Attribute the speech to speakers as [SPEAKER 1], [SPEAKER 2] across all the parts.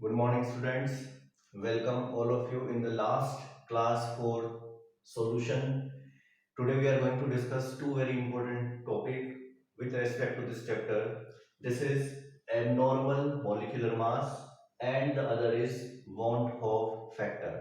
[SPEAKER 1] Good morning, students. Welcome all of you in the last class for solution. Today we are going to discuss two very important topic with respect to this chapter. This is abnormal molecular mass and the other is van 't Hoff factor.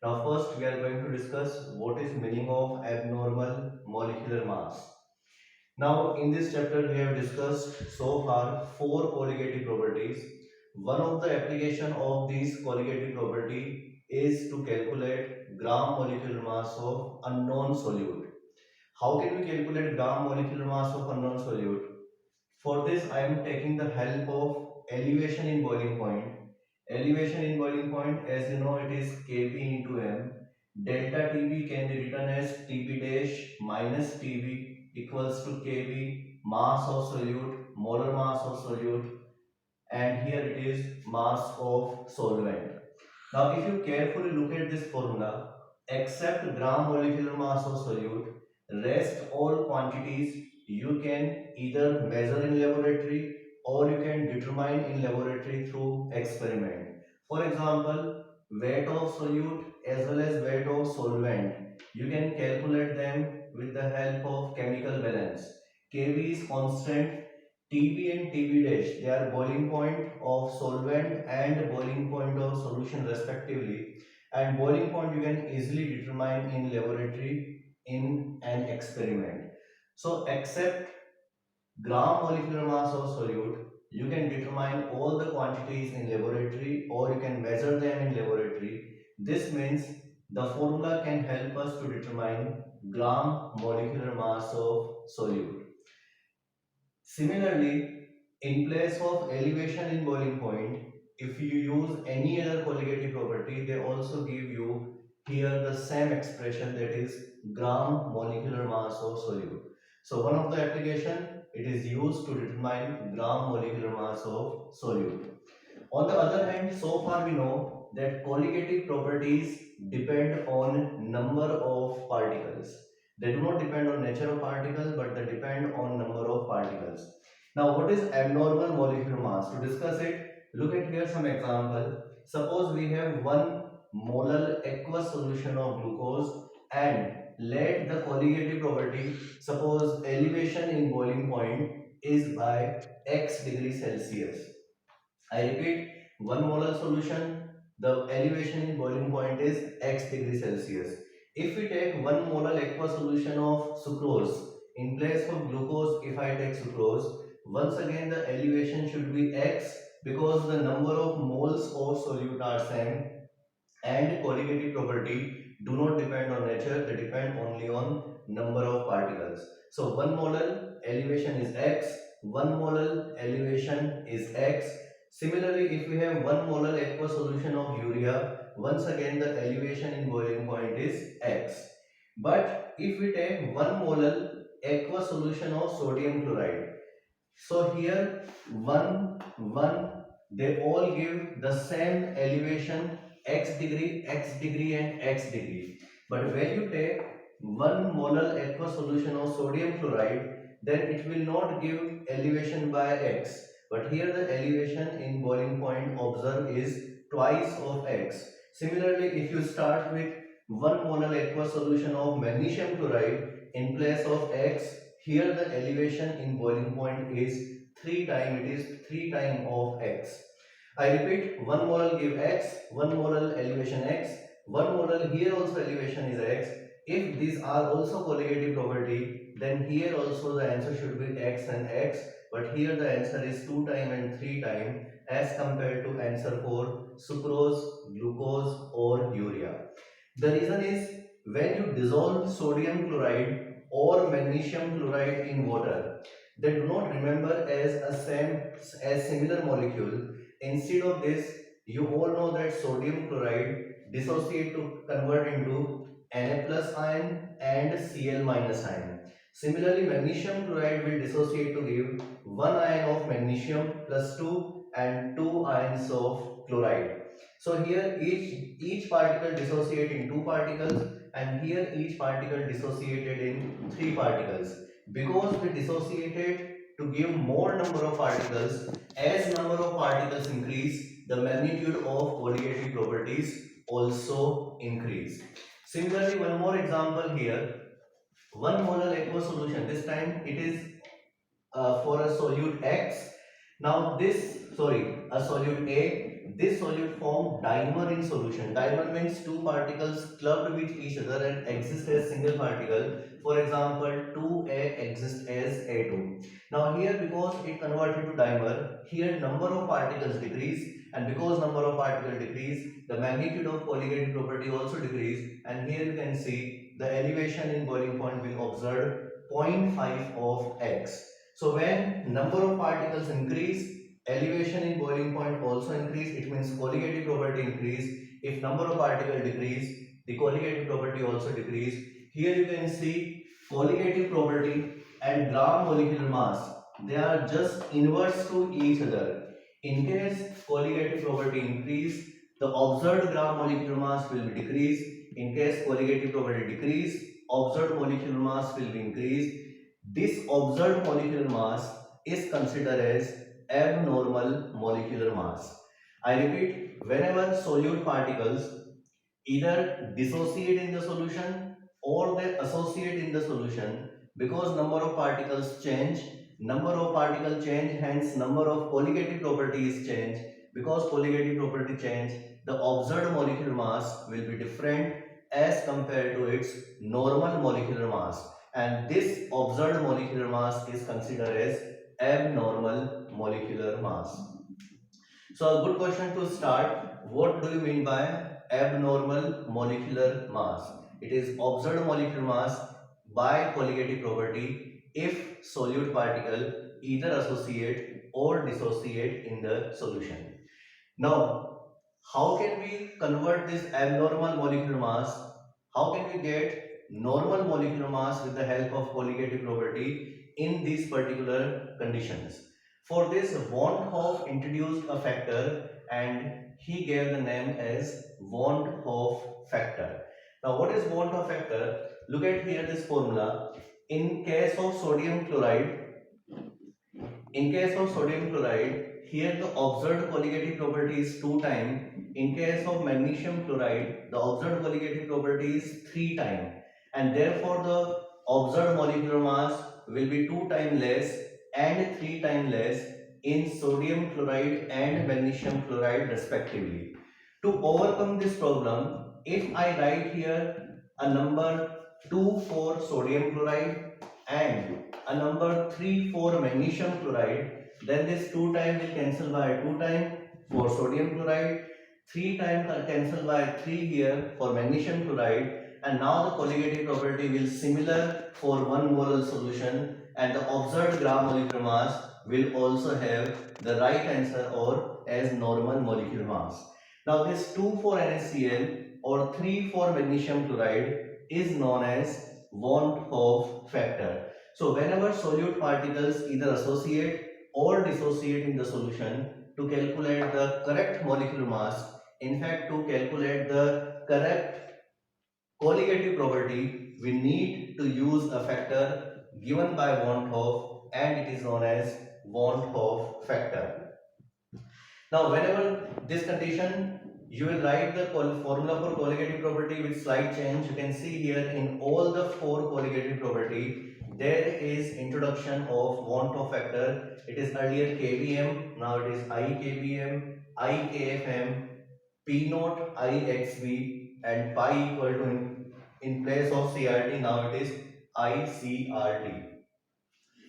[SPEAKER 1] Now first we are going to discuss what is meaning of abnormal molecular mass. Now, in this chapter, we have discussed so far four colligative properties. One of the application of these colligative property is to calculate gram molecular mass of unknown solute. How can we calculate gram molecular mass of unknown solute? For this, I am taking the help of elevation in boiling point. Elevation in boiling point, as you know, it is Kb into m. Delta Tb can be written as Tb dash minus Tb equals to Kb mass of solute, molar mass of solute, and here it is mass of solvent. Now, if you carefully look at this formula, except gram molecular mass of solute, rest all quantities you can either measure in laboratory or you can determine in laboratory through experiment. For example, weight of solute as well as weight of solvent, you can calculate them with the help of chemical balance. Kb is constant. Tb and Tb dash, they are boiling point of solvent and boiling point of solution respectively. And boiling point you can easily determine in laboratory in an experiment. So except gram molecular mass of solute, you can determine all the quantities in laboratory or you can measure them in laboratory. This means the formula can help us to determine gram molecular mass of solute. Similarly, in place of elevation in boiling point, if you use any other colligative property, they also give you here the same expression, that is gram molecular mass of solute. So one of the application, it is used to determine gram molecular mass of solute. On the other hand, so far we know that colligative properties depend on number of particles. They do not depend on nature of particle, but they depend on number of particles. Now, what is abnormal molecular mass? To discuss it, look at here some example. Suppose we have 1 molar aqueous solution of glucose and let the colligative property, suppose elevation in boiling point is by x degree Celsius. I repeat, 1 molar solution, the elevation in boiling point is x degree Celsius. If we take 1 molar aqueous solution of sucrose, in place of glucose, if I take sucrose, once again the elevation should be x because the number of moles of solute are same and colligative property do not depend on nature, they depend only on number of particles. So 1 molar elevation is x, 1 molar elevation is x. Similarly, if we have 1 molar aqueous solution of urea, once again the elevation in boiling point is x. But if we take 1 molar aqueous solution of sodium chloride, so here 1, they all give the same elevation x degree and x degree. But when you take 1 molar aqueous solution of sodium chloride, then it will not give elevation by x. But here the elevation in boiling point observed is twice of x. Similarly, if you start with 1 molar aqueous solution of magnesium chloride, in place of x, here the elevation in boiling point is 3 times, it is 3 times of x. I repeat, 1 molar give x, 1 molar elevation x, 1 molar here also elevation is x. If these are also colligative property, then here also the answer should be x and x, but here the answer is 2 times and 3 times as compared to answer for sucrose, glucose or urea. The reason is when you dissolve sodium chloride or magnesium chloride in water, they do not remember as similar molecule. Instead of this, you all know that sodium chloride dissociate to convert into Na plus ion and Cl minus ion. Similarly, magnesium chloride will dissociate to give 1 ion of magnesium plus 2 and 2 ions of chloride. So here each particle dissociate in 2 particles and here each particle dissociated in 3 particles. Because they dissociated to give more number of particles. As number of particles increase, the magnitude of colligative properties also increase. Similarly, one more example here. 1 molar aqueous solution, this time it is for a solute X. Now a solute A, this solute form dimer in solution. Dimer means two particles clubbed with each other and exist as single particle. For example, 2A exists as A2. Now here, because it converted to dimer, here number of particles decrease, and because number of particles decrease, the magnitude of colligative property also decrease, and here you can see the elevation in boiling point will observe zero point 0.5 of X. So when number of particles increase, elevation in boiling point also increase. It means colligative property increase. If number of particles decrease, the colligative property also decrease. Here you can see colligative property and gram molecular mass. They are just inverse to each other. In case colligative property increase, the observed gram molecular mass will be decreased. In case colligative property decrease, observed molecular mass will be increased. This observed molecular mass is considered as abnormal molecular mass. I repeat, whenever solute particles either dissociate in the solution or they associate in the solution, because number of particles change, hence number of colligative properties change. Because colligative property change, the observed molecular mass will be different as compared to its normal molecular mass, and this observed molecular mass is considered as abnormal molecular mass. So a good question to start, what do you mean by abnormal molecular mass? It is observed molecular mass by colligative property if solute particle either associate or dissociate in the solution. Now, how can we convert this abnormal molecular mass? How can we get normal molecular mass with the help of colligative property in these particular conditions? For this, Van Hoff introduced a factor and he gave the name as Van Hoff factor. Now, what is Van Hoff factor? Look at here this formula. In case of sodium chloride, here the observed colligative property is 2 times. In case of magnesium chloride, the observed colligative property is 3 times, and therefore the observed molecular mass will be 2 times less and 3 times less in sodium chloride and magnesium chloride respectively. To overcome this problem, if I write here a number 2 for sodium chloride and a number 3 for magnesium chloride, then this 2 times will cancel by 2 times for sodium chloride, 3 times cancel by 3 here for magnesium chloride, and now the colligative property will similar for 1 molar solution, and the observed gram molecular mass will also have the right answer or as normal molecular mass. Now this 2 for NaCl or 3 for magnesium chloride is known as Van Hoff factor. So whenever solute particles either associate or dissociate in the solution, to calculate the correct molecular mass, in fact to calculate the correct colligative property, we need to use a factor given by Van Hoff, and it is known as Van Hoff factor. Now whenever this condition, you will write the formula for colligative property with slight change. You can see here in all the 4 colligative property, there is introduction of Van Hoff factor. It is earlier KBM, now it is IKBM, IKFM, P naught IXB, and pi equal to in place of CRT, now it is ICRT.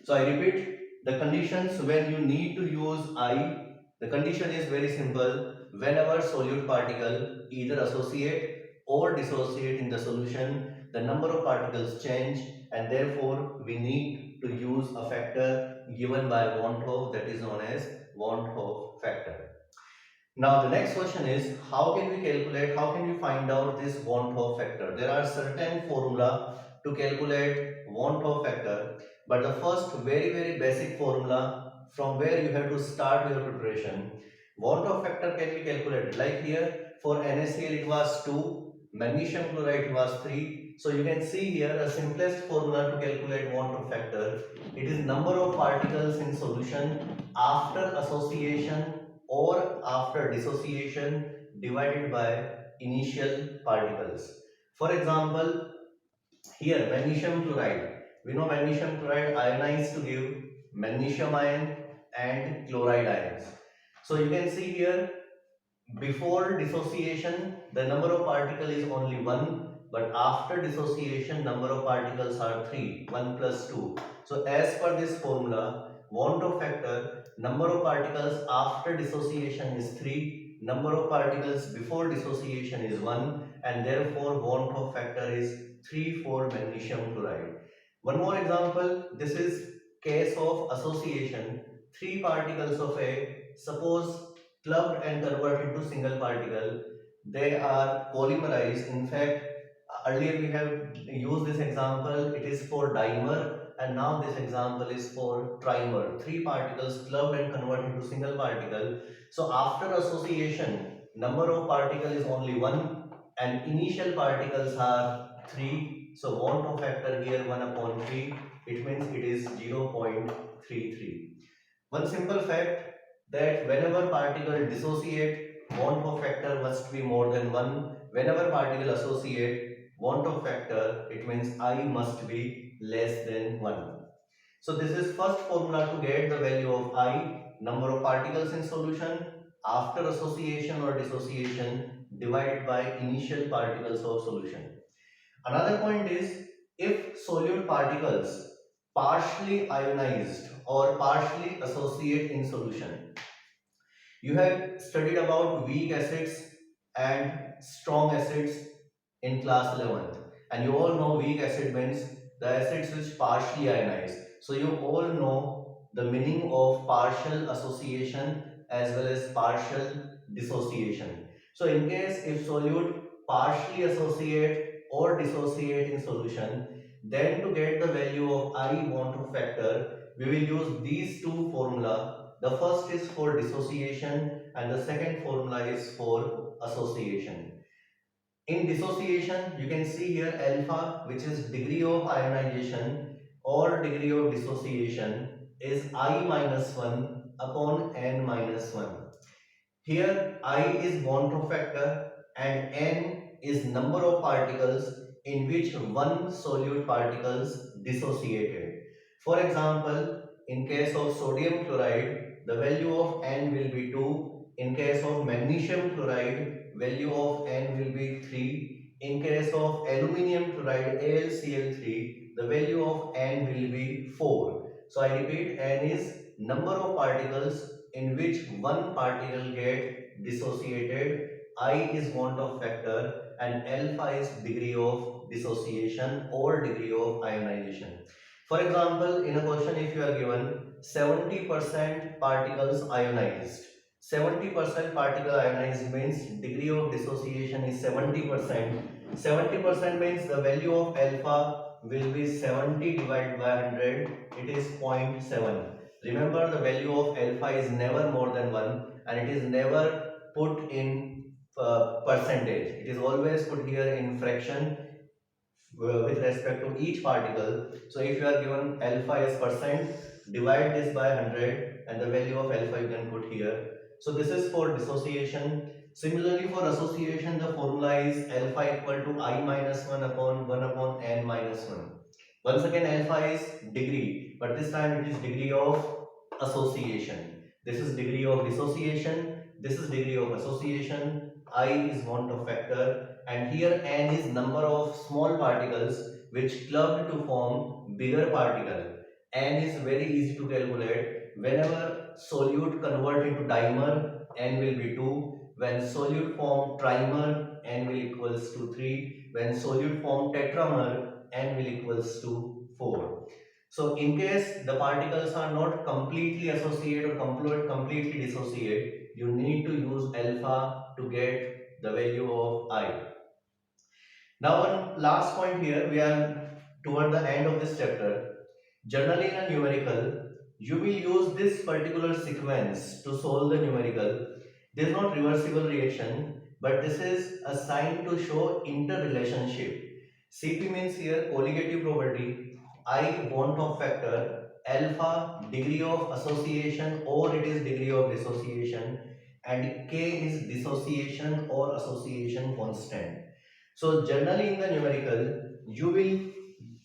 [SPEAKER 1] So I repeat, the conditions when you need to use I, the condition is very simple. Whenever solute particle either associate or dissociate in the solution, the number of particles change, and therefore we need to use a factor given by Van Hoff, that is known as Van Hoff factor. Now the next question is, how can we find out this Van Hoff factor? There are certain formula to calculate Van Hoff factor, but the first very basic formula from where you have to start your preparation. Van Hoff factor can be calculated like here. For NaCl it was 2, magnesium chloride was 3, So you can see here a simplest formula to calculate Monro factor. It is number of particles in solution after association or after dissociation divided by initial particles. For example, here magnesium chloride. We know magnesium chloride ionized to give magnesium ion and chloride ions. So you can see here before dissociation the number of particles is only 1, but after dissociation number of particles are 3, 1 plus 2. So as per this formula, Van't factor, number of particles after dissociation is 3, number of particles before dissociation is 1, and therefore Van't factor is 3 for magnesium chloride. One more example, this is case of association. 3 particles of A, suppose clubbed and converted into single particle, they are polymerized. In fact, earlier we have used this example, it is for dimer, and now this example is for trimer. 3 particles clubbed and converted into single particle. So after association, number of particles is only 1 and initial particles are 3. So Van't factor here 1 upon 3, it means it is 0.33. One simple fact, that whenever particle dissociate, Van't factor must be more than 1. Whenever particle associate, Van't factor, it means I must be less than 1. So this is first formula to get the value of I, number of particles in solution after association or dissociation divided by initial particles of solution. Another point is, if solute particles partially ionized or partially associate in solution. You have studied about weak acids and strong acids in class 11th, and you all know weak acid means the acids which partially ionize. So you all know the meaning of partial association as well as partial dissociation. So in case if solute partially associate or dissociate in solution, then to get the value of I Van't factor, we will use these two formula. The first is for dissociation and the second formula is for association. In dissociation, you can see here alpha, which is degree of ionization or degree of dissociation, is I minus 1 upon n minus 1. Here I is Van't factor and n is number of particles in which one solute particles dissociated. For example, in case of sodium chloride, the value of n will be 2. In case of magnesium chloride, value of n will be 3. In case of aluminium chloride, AlCl3, the value of n will be 4. So I repeat, n is number of particles in which one particle get dissociated, I is Van't factor, and alpha is degree of dissociation or degree of ionization. For example, in a question if you are given 70% particles ionized, 70% particle ionized means degree of dissociation is 70%. 70% means the value of alpha will be 70 divided by 100, it is 0.7. Remember, the value of alpha is never more than 1 and it is never put in percentage. It is always put here in fraction with respect to each particle. So if you are given alpha is percent, divide this by 100 and the value of alpha you can put here. So this is for dissociation. Similarly for association, the formula is alpha equal to I minus 1 upon n minus 1. Once again alpha is degree, but this time it is degree of association. This is degree of dissociation, this is degree of association, I is Van't factor, and here n is number of small particles which clubbed to form bigger particle. N is very easy to calculate. Whenever solute convert into dimer, n will be 2. When solute form trimer, n will equals to 3. When solute form tetramer, n will equals to 4. So in case the particles are not completely associated or completely dissociate, you need to use alpha to get the value of I. Now one last point here, we are toward the end of this chapter. Generally in a numerical, you will use this particular sequence to solve the numerical. There is not reversible reaction, but this is a sign to show interrelationship. CP means here colligative property, I want of factor, alpha degree of association or it is degree of dissociation, and K is dissociation or association constant. So generally in the numerical you will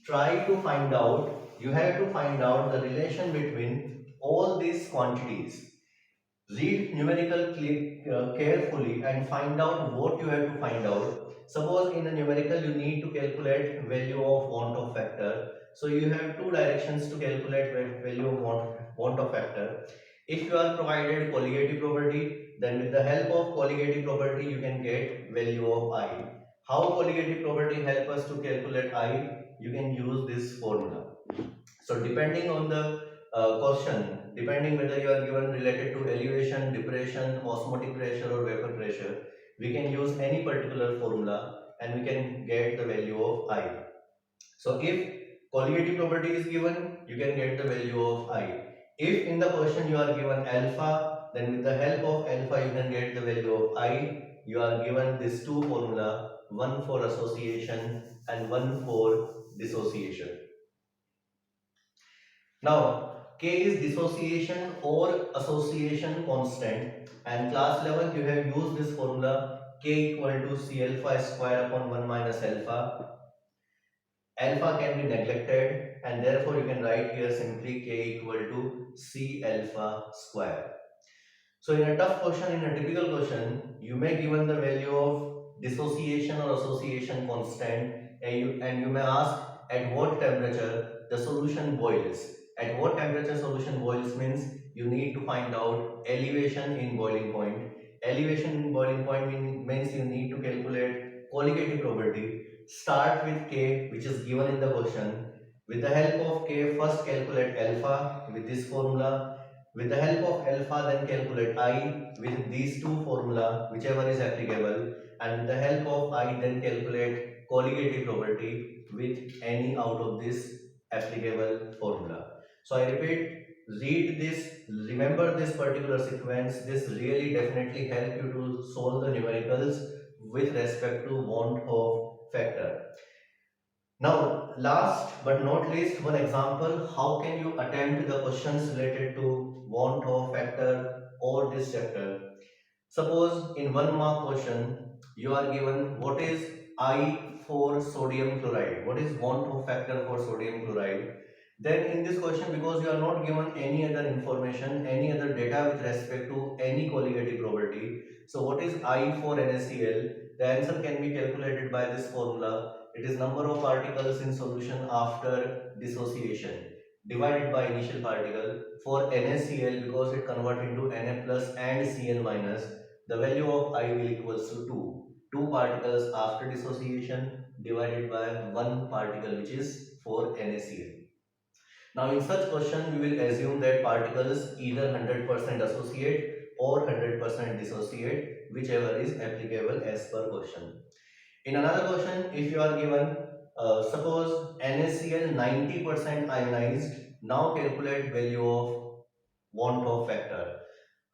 [SPEAKER 1] try to find out, you have to find out the relation between all these quantities. Read numerical carefully and find out what you have to find out. Suppose in a numerical you need to calculate value of want of factor. So you have two directions to calculate value of want of factor. If you are provided colligative property, then with the help of colligative property you can get value of I. How colligative property help us to calculate I? You can use this formula. So depending on the question, depending whether you are given related to elevation, depression, osmotic pressure or vapor pressure, we can use any particular formula and we can get the value of I. So if colligative property is given, you can get the value of I. If in the question you are given alpha, then with the help of alpha you can get the value of I. You are given these two formula, one for association and one for dissociation. Now, K is dissociation or association constant, and class 11 you have used this formula K equal to C alpha square upon 1 minus alpha. Alpha can be neglected and therefore you can write here simply K equal to C alpha square. So in a tough question, in a typical question, you may given the value of dissociation or association constant and you may ask at what temperature the solution boils. At what temperature solution boils means you need to find out elevation in boiling point. Elevation in boiling point means you need to calculate colligative property. Start with K which is given in the question. With the help of K, first calculate alpha with this formula. With the help of alpha, then calculate I with these two formula, whichever is applicable, and with the help of I, then calculate colligative property with any out of this applicable formula. So I repeat, read this, remember this particular sequence. This really definitely help you to solve the numericals with respect to want of factor. Now, last but not least, one example, how can you attempt the questions related to want of factor or this chapter? Suppose in 1 mark question, you are given what is I for sodium chloride, what is want of factor for sodium chloride. Then in this question, because you are not given any other information, any other data with respect to any colligative property, so what is I for NaCl? The answer can be calculated by this formula. It is number of particles in solution after dissociation divided by initial particle. For NaCl, because it converts into Na plus and Cl minus, the value of I will equals to 2. 2 particles after dissociation divided by 1 particle which is for NaCl. Now in such question we will assume that particles either 100% associate or 100% dissociate, whichever is applicable as per question. In another question, if you are given suppose NaCl 90% ionized, now calculate value of want of factor.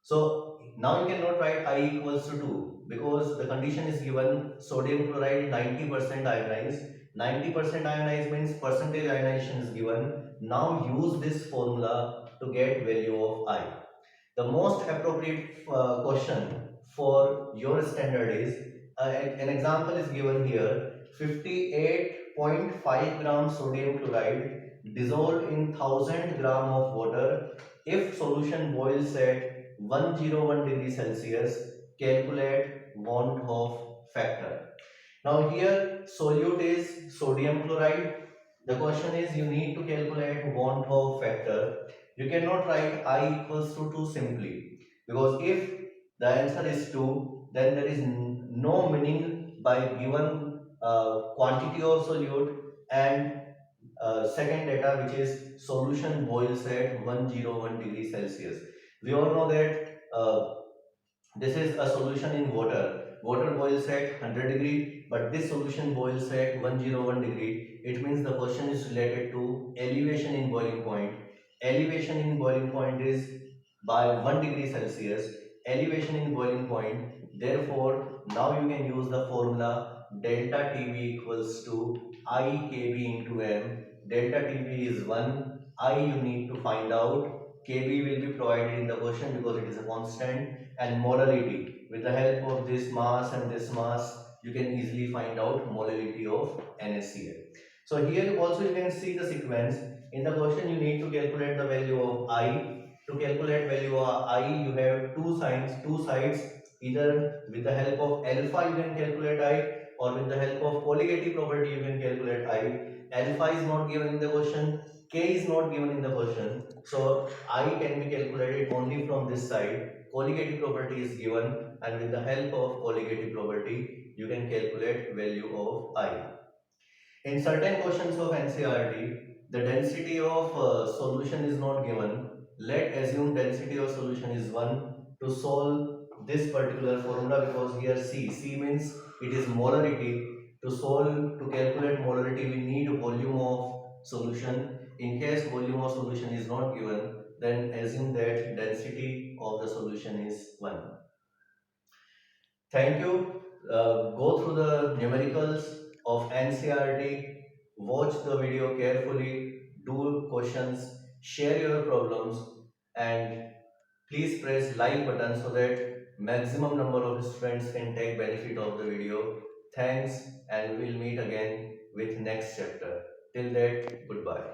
[SPEAKER 1] So now you cannot write I equals to 2 because the condition is given sodium chloride 90% ionized. 90% ionized means percentage ionization is given. Now use this formula to get value of I. The most appropriate question for your standard is an example is given here 58.5 gram sodium chloride dissolved in 1000 gram of water. If solution boils at 101 degree Celsius, calculate want of factor. Now here solute is sodium chloride. The question is you need to calculate want of factor. You cannot write I equals to 2 simply because if the answer is 2, then there is no meaning by given quantity of solute and second data which is solution boils at 101 degree Celsius. We all know that this is a solution in water. Water boils at 100 degree, but this solution boils at 101 degree. It means the question is related to elevation in boiling point. Elevation in boiling point is by 1 degree Celsius. Elevation in boiling point. Therefore, now you can use the formula delta TB equals to I kb into m. Delta TB is 1. I you need to find out. Kb will be provided in the question because it is a constant. And molality. With the help of this mass and this mass, you can easily find out molality of NaCl. So here also you can see the sequence. In the question you need to calculate the value of I. To calculate value of I, you have two signs, two sides. Either with the help of alpha you can calculate I, or with the help of colligative property you can calculate I. Alpha is not given in the question, K is not given in the question, so I can be calculated only from this side. Colligative property is given, and with the help of colligative property you can calculate value of I. In certain questions of NCERT, the density of solution is not given. Let assume density of solution is 1 to solve this particular formula, because here C means it is molarity. To solve, to calculate molarity, we need volume of solution. In case volume of solution is not given, then assume that density of the solution is 1. Thank you. Go through the numericals of NCERT. Watch the video carefully. Do questions. Share your problems, and please press like button so that maximum number of students can take benefit of the video. Thanks, and we'll meet again with next chapter. Till that, goodbye.